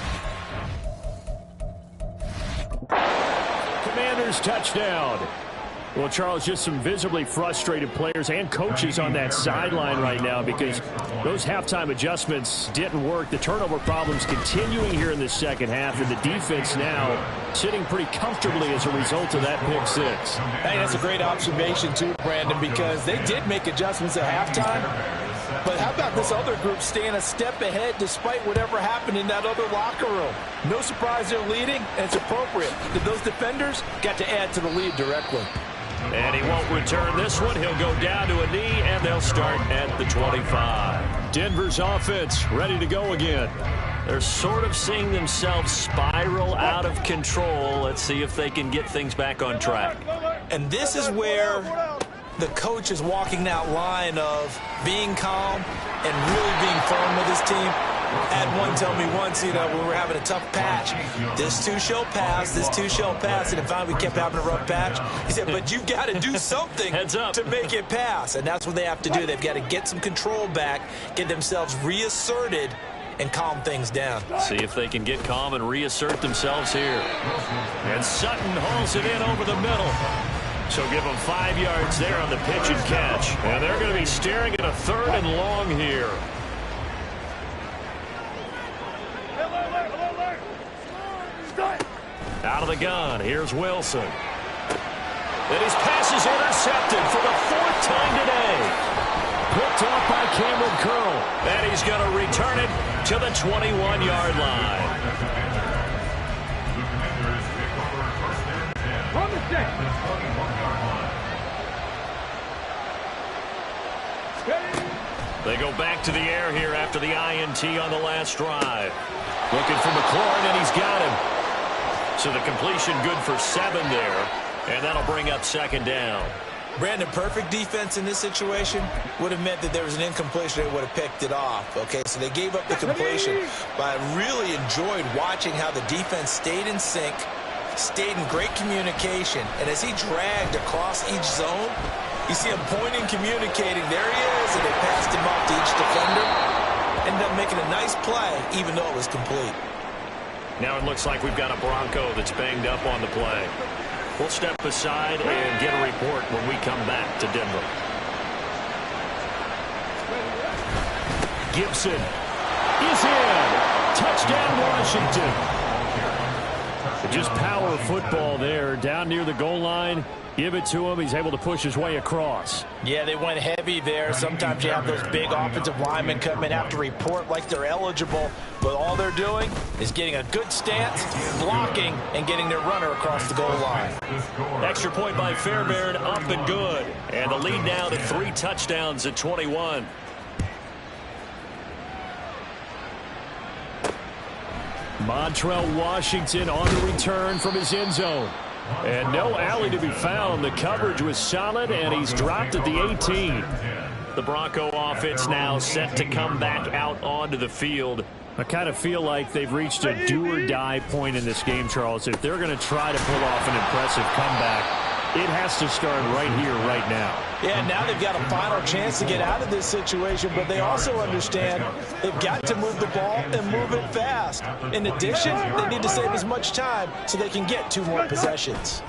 Commanders touchdown. Well, Charles, just some visibly frustrated players and coaches on that sideline right now because those halftime adjustments didn't work. The turnover problems continuing here in the second half, and the defense now sitting pretty comfortably as a result of that pick 6. Hey, that's a great observation too, Brandon, because they did make adjustments at halftime. But how about this other group staying a step ahead despite whatever happened in that other locker room? No surprise they're leading, and it's appropriate that those defenders got to add to the lead directly. And he won't return this one. He'll go down to a knee, and they'll start at the 25. Denver's offense ready to go again. They're sort of seeing themselves spiral out of control. Let's see if they can get things back on track. And this is where the coach is walking that line of being calm and really being firm with his team. Had one tell me once, when we're having a tough patch, this too shall pass, this too shall pass, and finally we kept having a rough patch. He said, but you've got to do something to make it pass, and that's what they have to do. They've got to get some control back, get themselves reasserted, and calm things down. See if they can get calm and reassert themselves here. And Sutton hauls it in over the middle. So give them 5 yards there on the pitch and catch. And they're going to be staring at a 3rd and long here. Out of the gun, here's Wilson. And his pass is intercepted for the 4th time today. Picked off by Cameron Curl. And he's going to return it to the 21-yard line. They go back to the air here after the INT on the last drive. Looking for McLaurin, and he's got him. So the completion good for 7 there, and that'll bring up 2nd down. Brandon, perfect defense in this situation would have meant that there was an incompletion. They would have picked it off. Okay, so they gave up the completion, but I really enjoyed watching how the defense stayed in sync, stayed in great communication, and as he dragged across each zone, you see him pointing, communicating. There he is, and they passed him off to each defender. Ended up making a nice play, even though it was complete. Now it looks like we've got a Bronco that's banged up on the play. We'll step aside and get a report when we come back to Denver. Gibson is in. Touchdown, Washington. Just power football there, down near the goal line. Give it to him. He's able to push his way across. Yeah, they went heavy there. Sometimes you have those big offensive linemen come in, have to report like they're eligible, but all they're doing is getting a good stance, blocking, and getting their runner across the goal line. Extra point by Fairbairn, up and good. And the lead now to 3 touchdowns at 21. Montrell Washington on the return from his end zone. And no alley to be found. The coverage was solid, and he's dropped at the 18. The Bronco offense now set to come back out onto the field. I kind of feel like they've reached a do-or-die point in this game, Charles. If they're going to try to pull off an impressive comeback, it has to start right here, right now. Yeah, now they've got a final chance to get out of this situation, but they also understand they've got to move the ball and move it fast. In addition, they need to save as much time so they can get 2 more possessions.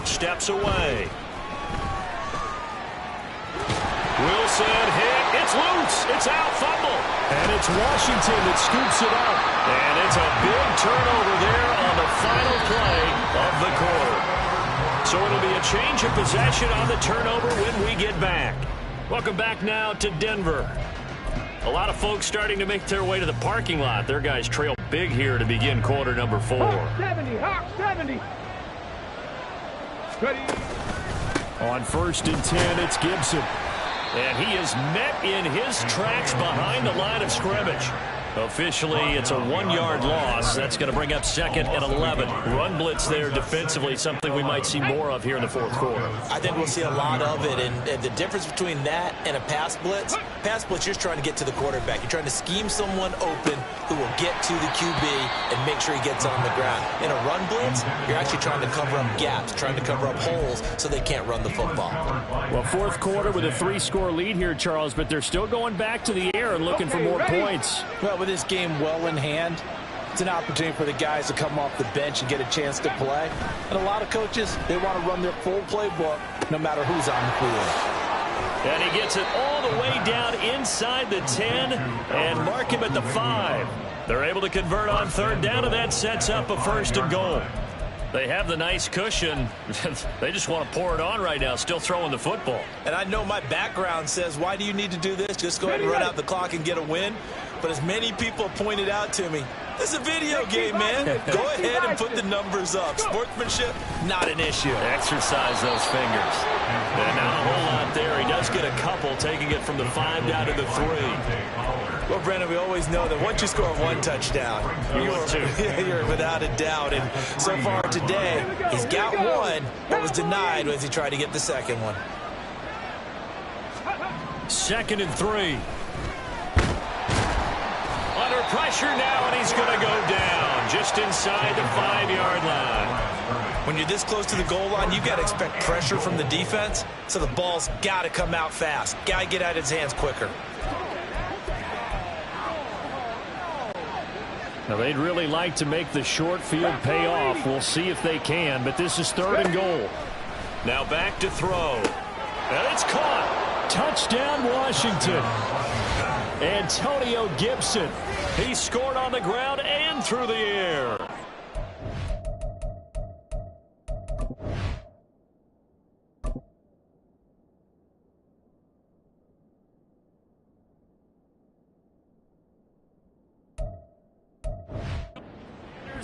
Steps away. Wilson hit. It's It's loose. It's out. Fumble. And it's Washington that scoops it up. And it's a big turnover there on the final play of the quarter. So it'll be a change of possession on the turnover when we get back. Welcome back now to Denver. A lot of folks starting to make their way to the parking lot. Their guys trail big here to begin quarter number 4. Hawk 70, Hawk 70. Ready. On 1st and 10, it's Gibson. And he is met in his tracks behind the line of scrimmage. Officially, it's a 1-yard loss. That's going to bring up 2nd and 11. Run blitz there defensively, something we might see more of here in the 4th quarter. I think we'll see a lot of it, and the difference between that and a pass blitz, you're just trying to get to the quarterback. You're trying to scheme someone open who will get to the QB and make sure he gets on the ground. In a run blitz, you're actually trying to cover up gaps, trying to cover up holes so they can't run the football. Well, 4th quarter with a 3-score lead here, Charles, but they're still going back to the air and looking for more points. Well, with this game well in hand, it's an opportunity for the guys to come off the bench and get a chance to play. And a lot of coaches, they want to run their full playbook no matter who's on the field. And he gets it all the way down inside the 10 and mark him at the 5. They're able to convert on 3rd down, and that sets up a 1st and goal. They have the nice cushion. They just want to pour it on right now, still throwing the football. And I know my background says, why do you need to do this? Just go ahead and run out the clock and get a win. But as many people pointed out to me, this is a video game, man. Go ahead and put the numbers up. Sportsmanship, not an issue. Exercise those fingers. And not a whole lot there. He does get a couple, taking it from the 5 down to the 3. Well, Brandon, we always know that once you score 1 touchdown, you're without a doubt. And so far today, he's got 1 that was denied as he tried to get the 2nd one. 2nd and 3. Under pressure now, and he's going to go down just inside the 5-yard line. When you're this close to the goal line, you've got to expect pressure from the defense, so the ball's got to come out fast. Got to get out of his hands quicker. Now, they'd really like to make the short field pay off. We'll see if they can, but this is 3rd and goal. Now back to throw. And it's caught. Touchdown, Washington. Antonio Gibson. He scored on the ground and through the air.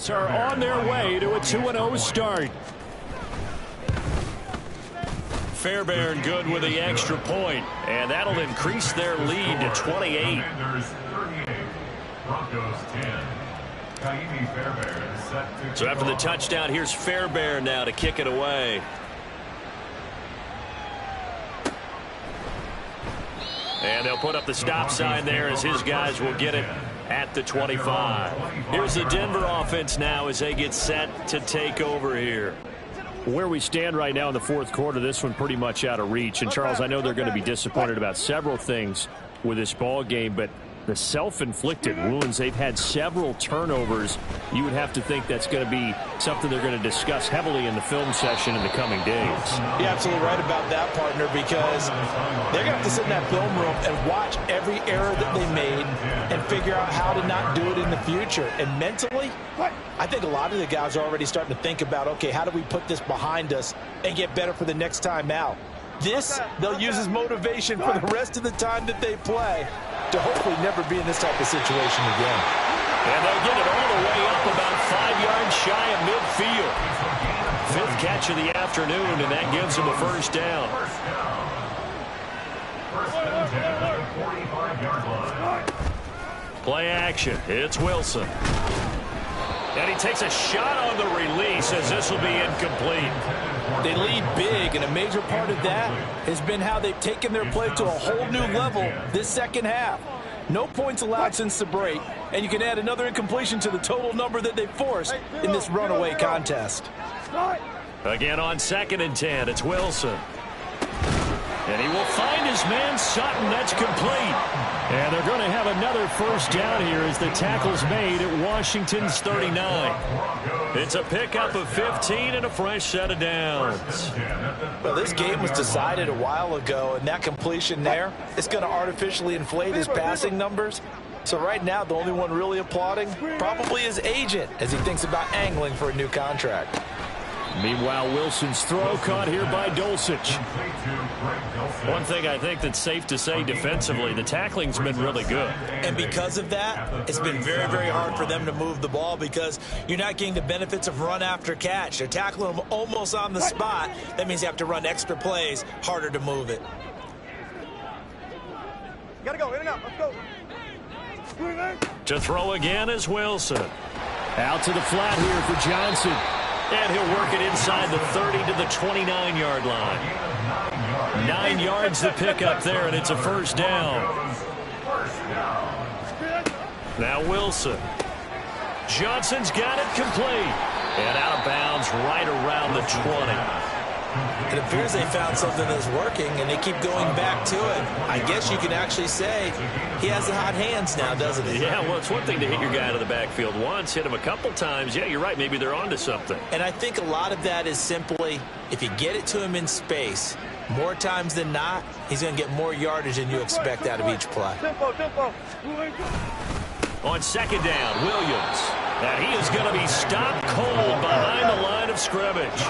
Are on their way to a 2-0 start. Fairbairn good with the extra point, and that'll increase their lead to 28. Commanders 38, Broncos 10. So after the touchdown, here's Fairbairn now to kick it away. And they'll put up the stop sign there as his guys will get it at the 25. Here's the Denver offense now as they get set to take over here. Where we stand right now in the 4th quarter, this one pretty much out of reach. And, Charles, I know they're going to be disappointed about several things with this ball game, but the self-inflicted wounds, they've had several turnovers. You would have to think that's going to be something they're going to discuss heavily in the film session in the coming days. You're absolutely right about that, partner, because they're going to have to sit in that film room and watch every error that they made and figure out how to not do it in the future. And mentally, I think a lot of the guys are already starting to think about, okay, how do we put this behind us and get better for the next time out? This, they'll use as motivation for the rest of the time that they play to hopefully never be in this type of situation again. And they'll get it all the way up about 5 yards shy of midfield. 5th catch of the afternoon, and that gives them a 1st down. Play action. It's Wilson. And he takes a shot on the release as this will be incomplete. They lead big, and a major part of that has been how they've taken their play to a whole new level this 2nd half. No points allowed since the break, and you can add another incompletion to the total number that they forced in this runaway contest. Again on 2nd and 10, it's Wilson. And he will find his man, Sutton. That's complete. And they're going to have another first down here as the tackle's made at Washington's 39. It's a pickup of 15 and a fresh set of downs. Well, this game was decided a while ago, and that completion there, it's going to artificially inflate his passing numbers. So right now, the only one really applauding probably his agent as he thinks about angling for a new contract. Meanwhile, Wilson's throw caught here by Dulcich. One thing I think that's safe to say defensively, the tackling's been really good. And because of that, it's been very, very hard for them to move the ball because you're not getting the benefits of run after catch. They're tackling them almost on the spot. That means you have to run extra plays, harder to move it. Gotta go, in and out, let's go. To throw again is Wilson. Out to the flat here for Johnson. And he'll work it inside the 30 to the 29-yard line. 9 yards to pick up there, and it's a first down. Now Wilson. Johnson's got it complete. And out of bounds right around the 20. It appears they found something that's working, and they keep going back to it. I guess you can actually say he has the hot hands now, doesn't he? Yeah, well, it's one thing to hit your guy out of the backfield once, hit him a couple times. Yeah, you're right. Maybe they're onto something. And I think a lot of that is simply if you get it to him in space, more times than not, he's going to get more yardage than you expect out of each play. Tempo. On second down, Williams. And he is going to be stopped cold behind the line of scrimmage.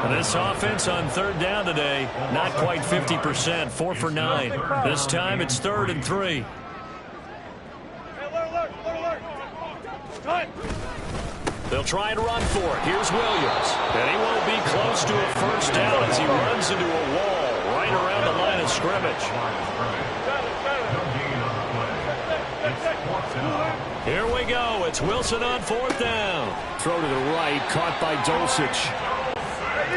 And this offense on third down today, not quite 50%, 4 for 9. This time it's 3rd and 3. They'll try and run for it. Here's Williams. And he won't be close to a first down as he runs into a wall right around the line of scrimmage. Here we go. It's Wilson on 4th down. Throw to the right, caught by Dulcich.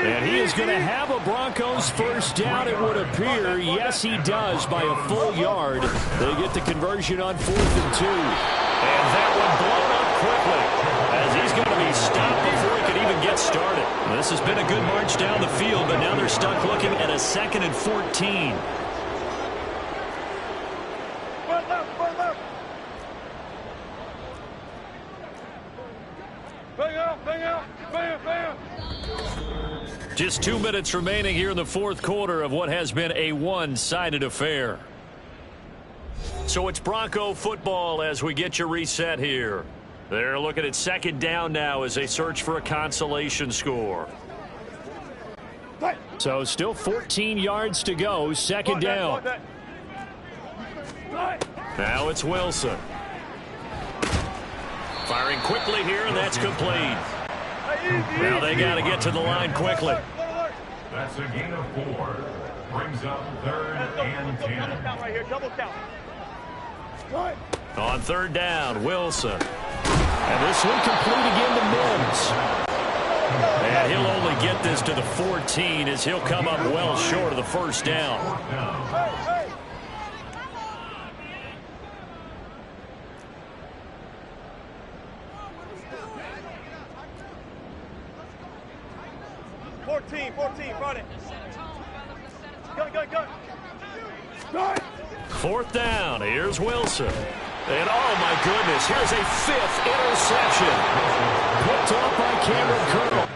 And he is going to have a Broncos first down, it would appear. Yes, he does, by a full yard. They get the conversion on 4th and 2. And that one blown up quickly as he's going to be stopped before he could even get started. This has been a good march down the field, but now they're stuck looking at a 2nd and 14. Just 2 minutes remaining here in the 4th quarter of what has been a one-sided affair. So it's Bronco football as we get you reset here. They're looking at 2nd down now as they search for a consolation score. So still 14 yards to go, 2nd down. Now it's Wilson. Firing quickly here, and that's complete. Now they got to get to the line quickly. That's a gain of 4. Brings up 3rd and 10. Double count right here, double count. On 3rd down, Wilson. And this one complete again to Mims. And he'll only get this to the 14 as he'll come up well short of the first down. 14, run it. Go. 4th down, here's Wilson. And oh my goodness, here's a 5th interception. Picked off by Cameron Curl.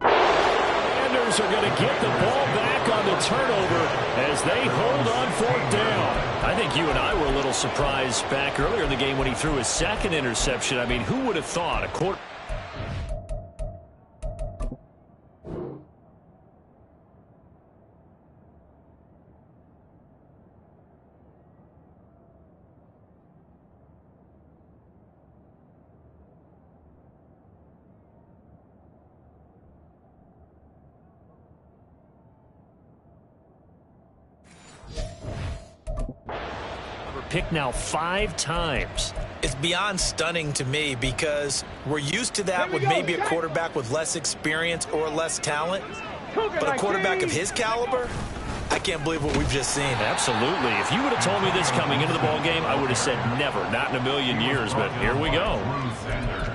Commanders are going to get the ball back on the turnover as they hold on 4th down. I think you and I were a little surprised back earlier in the game when he threw his 2nd interception. I mean, who would have thought a quarter... picked now 5 times. It's beyond stunning to me because we're used to that with maybe a quarterback with less experience or less talent. But a quarterback of his caliber, I can't believe what we've just seen. Absolutely. If you would have told me this coming into the ball game, I would have said never, not in a million years. But here we go.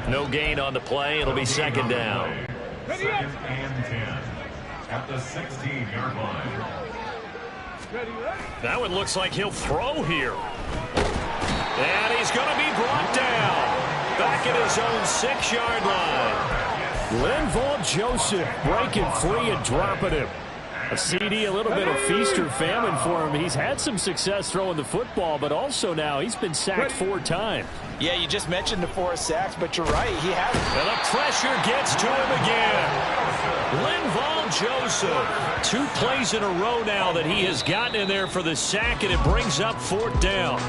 No gain on the play. It'll be 2nd down. 2nd and 10. at the 16-yard line. That one looks like he'll throw here. And he's going to be brought down. Back at his own 6-yard line. Linval Joseph breaking free and dropping him. A CD, a little bit of feast or famine for him. He's had some success throwing the football, but also now he's been sacked 4 times. Yeah, you just mentioned the 4 sacks, but you're right. He has. And the pressure gets to him again. Linval Joseph. 2 plays in a row now that he has gotten in there for the sack, and it brings up 4th down.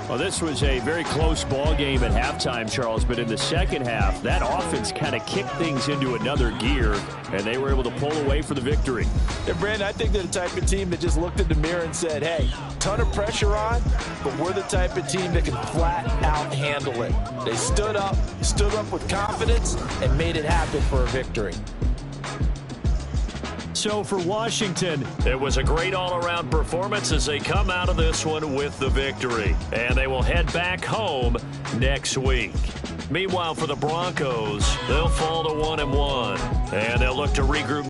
Well, this was a very close ball game at halftime, Charles, but in the second half, that offense kind of kicked things into another gear, and they were able to pull away for the victory. And, Brandon, I think they're the type of team that just looked in the mirror and said, hey, ton of pressure on, but we're the type of team that can flat out handle it. They stood up with confidence, and made it happen for a victory. So for Washington, it was a great all-around performance as they come out of this one with the victory. And they will head back home next week. Meanwhile, for the Broncos, they'll fall to 1-1. And they'll look to regroup.